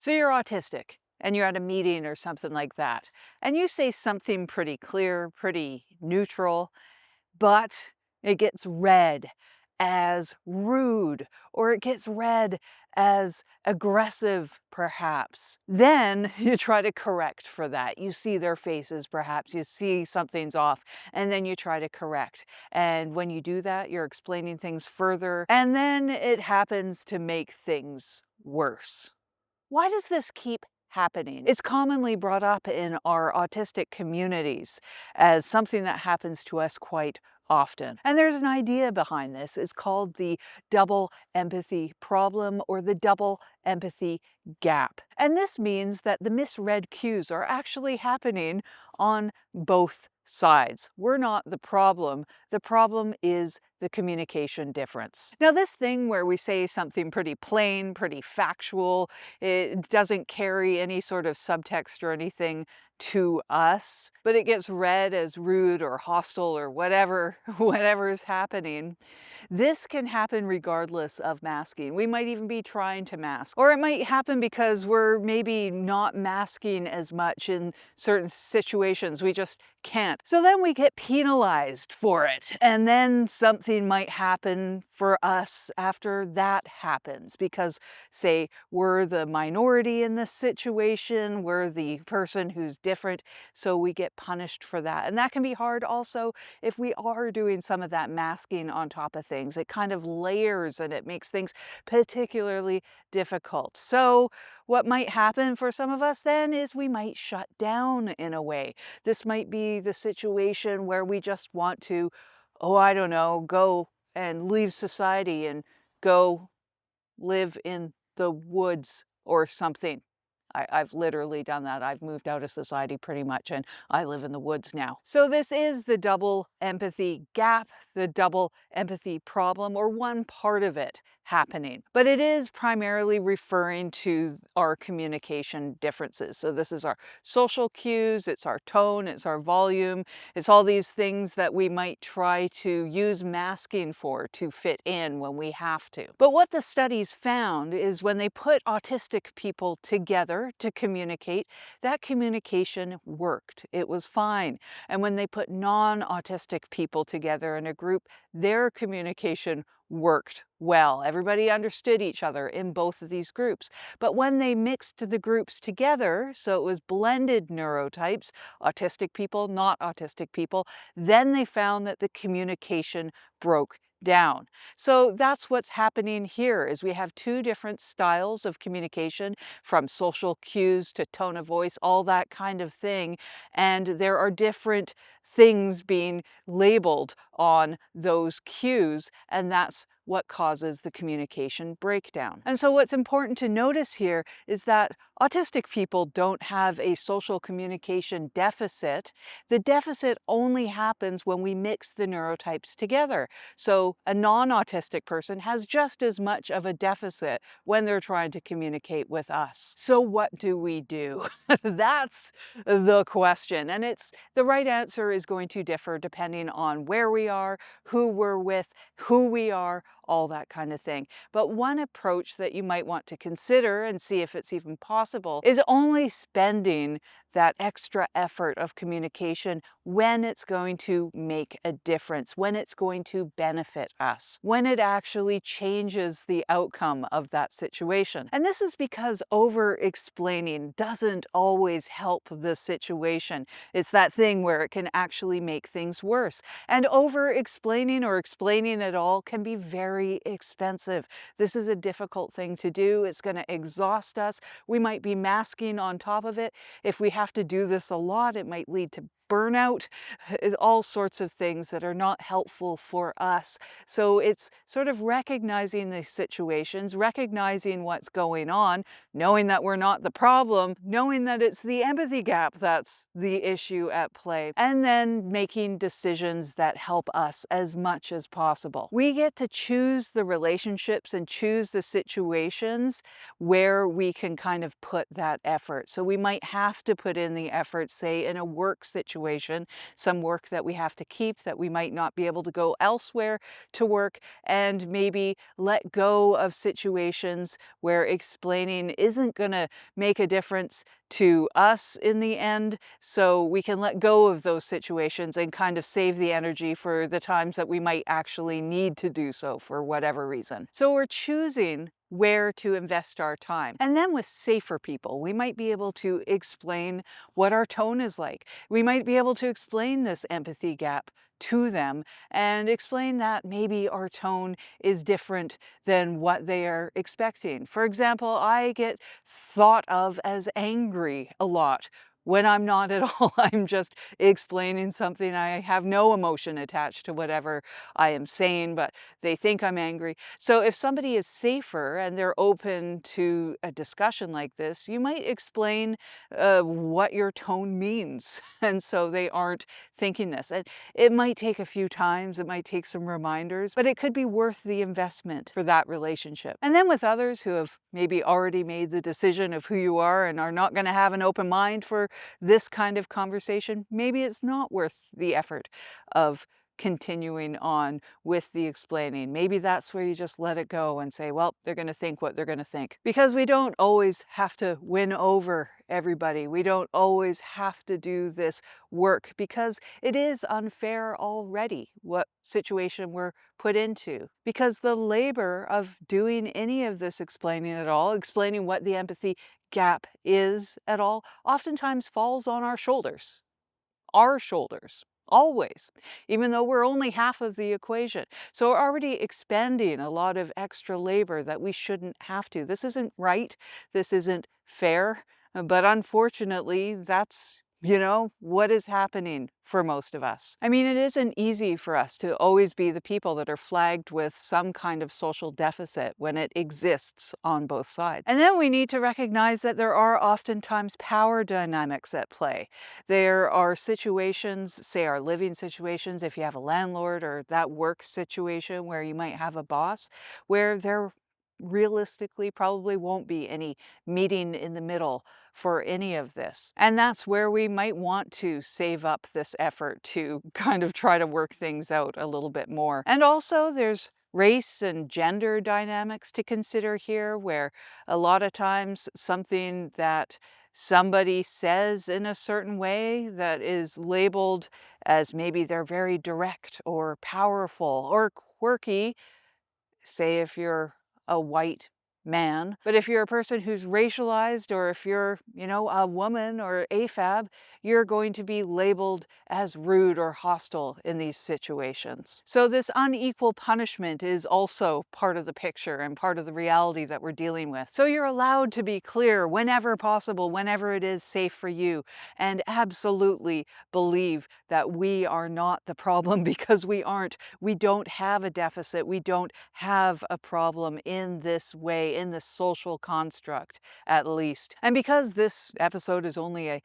So you're autistic and you're at a meeting or something like that, and you say something pretty clear, pretty neutral, but it gets read as rude or it gets read as aggressive, perhaps. Then you try to correct for that. You see their faces, perhaps, you see something's off, and then you try to correct. And when you do that, you're explaining things further, and then it happens to make things worse. Why does this keep happening? It's commonly brought up in our autistic communities as something that happens to us quite often. And there's an idea behind this. It's called the double empathy problem or the double empathy gap. And this means that the misread cues are actually happening on both sides. We're not the problem. The problem is the communication difference. Now, this thing where we say something pretty plain, pretty factual, it doesn't carry any sort of subtext or anything to us, but it gets read as rude or hostile or whatever, whatever is happening. This can happen regardless of masking. We might even be trying to mask, or it might happen because we're maybe not masking as much in certain situations. We just can't. So then we get penalized for it. And then something might happen for us after that happens because, say, we're the minority in this situation, we're the person who's different, so we get punished for that. And that can be hard also if we are doing some of that masking on top of things. It kind of layers and it makes things particularly difficult. So what might happen for some of us then is we might shut down in a way. This might be the situation where we just want to, oh, I don't know, go and leave society and go live in the woods or something. I've literally done that. I've moved out of society pretty much and I live in the woods now. So this is the double empathy gap, the double empathy problem, or one part of it happening. But it is primarily referring to our communication differences. So this is our social cues, it's our tone, it's our volume, it's all these things that we might try to use masking for to fit in when we have to. But what the studies found is when they put autistic people together to communicate, that communication worked. It was fine. And when they put non-autistic people together in a group, their communication worked well. Everybody understood each other in both of these groups. But when they mixed the groups together, so it was blended neurotypes, autistic people, not autistic people, then they found that the communication broke down. So that's what's happening here is we have two different styles of communication, from social cues to tone of voice, all that kind of thing. And there are different things being labeled on those cues, and that's what causes the communication breakdown. And so what's important to notice here is that autistic people don't have a social communication deficit. The deficit only happens when we mix the neurotypes together. So a non-autistic person has just as much of a deficit when they're trying to communicate with us. So what do we do? That's the question. And the right answer is going to differ depending on where we are, who we're with, who we are, all that kind of thing. But one approach that you might want to consider and see if it's even possible is only spending that extra effort of communication when it's going to make a difference, when it's going to benefit us, when it actually changes the outcome of that situation. And this is because over-explaining doesn't always help the situation. It's that thing where it can actually make things worse. And over-explaining or explaining at all can be very expensive. This is a difficult thing to do. It's going to exhaust us. We might be masking on top of it. If we have to do this a lot, it might lead to burnout, all sorts of things that are not helpful for us. So it's sort of recognizing these situations, recognizing what's going on, knowing that we're not the problem, knowing that it's the empathy gap that's the issue at play, and then making decisions that help us as much as possible. We get to choose the relationships and choose the situations where we can kind of put that effort. So we might have to put in the effort, say, in a work situation situation, some work that we have to keep, that we might not be able to go elsewhere to work, and maybe let go of situations where explaining isn't going to make a difference to us in the end, so we can let go of those situations and kind of save the energy for the times that we might actually need to do so for whatever reason. So we're choosing where to invest our time. And then with safer people, we might be able to explain what our tone is like. We might be able to explain this empathy gap to them and explain that maybe our tone is different than what they are expecting. For example, I get thought of as angry a lot when I'm not at all. I'm just explaining something. I have no emotion attached to whatever I am saying, but they think I'm angry. So if somebody is safer and they're open to a discussion like this, you might explain what your tone means. And so they aren't thinking this. And it might take a few times, it might take some reminders, but it could be worth the investment for that relationship. And then with others who have maybe already made the decision of who you are and are not going to have an open mind for this kind of conversation, maybe it's not worth the effort of continuing on with the explaining. Maybe that's where you just let it go and say, well, they're going to think what they're going to think. Because we don't always have to win over everybody. We don't always have to do this work because it is unfair already what situation we're put into. Because the labor of doing any of this explaining at all, explaining what the empathy gap is at all, oftentimes falls on our shoulders, always, even though we're only half of the equation. So we're already expending a lot of extra labor that we shouldn't have to. This isn't right. This isn't fair. But unfortunately, that's what is happening for most of us. I mean, it isn't easy for us to always be the people that are flagged with some kind of social deficit when it exists on both sides. And then we need to recognize that there are oftentimes power dynamics at play. There are situations, say our living situations, if you have a landlord, or that work situation where you might have a boss, where there realistically probably won't be any meeting in the middle for any of this. And that's where we might want to save up this effort to kind of try to work things out a little bit more. And also there's race and gender dynamics to consider here, where a lot of times something that somebody says in a certain way that is labeled as maybe they're very direct or powerful or quirky, say if you're a white man. But if you're a person who's racialized, or if you're, a woman or AFAB, you're going to be labeled as rude or hostile in these situations. So this unequal punishment is also part of the picture and part of the reality that we're dealing with. So you're allowed to be clear whenever possible, whenever it is safe for you, and absolutely believe that we are not the problem because we aren't. We don't have a deficit. We don't have a problem in this way, in this social construct, at least. And because this episode is only a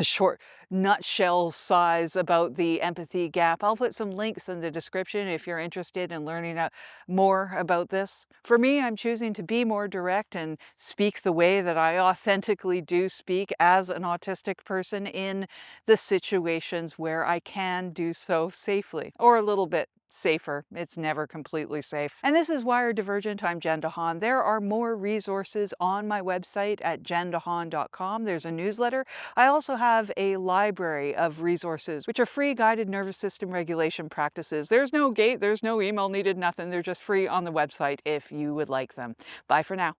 short nutshell size about the empathy gap, I'll put some links in the description if you're interested in learning more about this. For me, I'm choosing to be more direct and speak the way that I authentically do speak as an autistic person in the situations where I can do so safely, or a little bit safer. It's never completely safe. And this is Wired Divergent. I'm Jen deHaan. There are more resources on my website at jendehaan.com. There's a newsletter. I also have a library of resources, which are free guided nervous system regulation practices. There's no gate, there's no email needed, nothing. They're just free on the website if you would like them. Bye for now.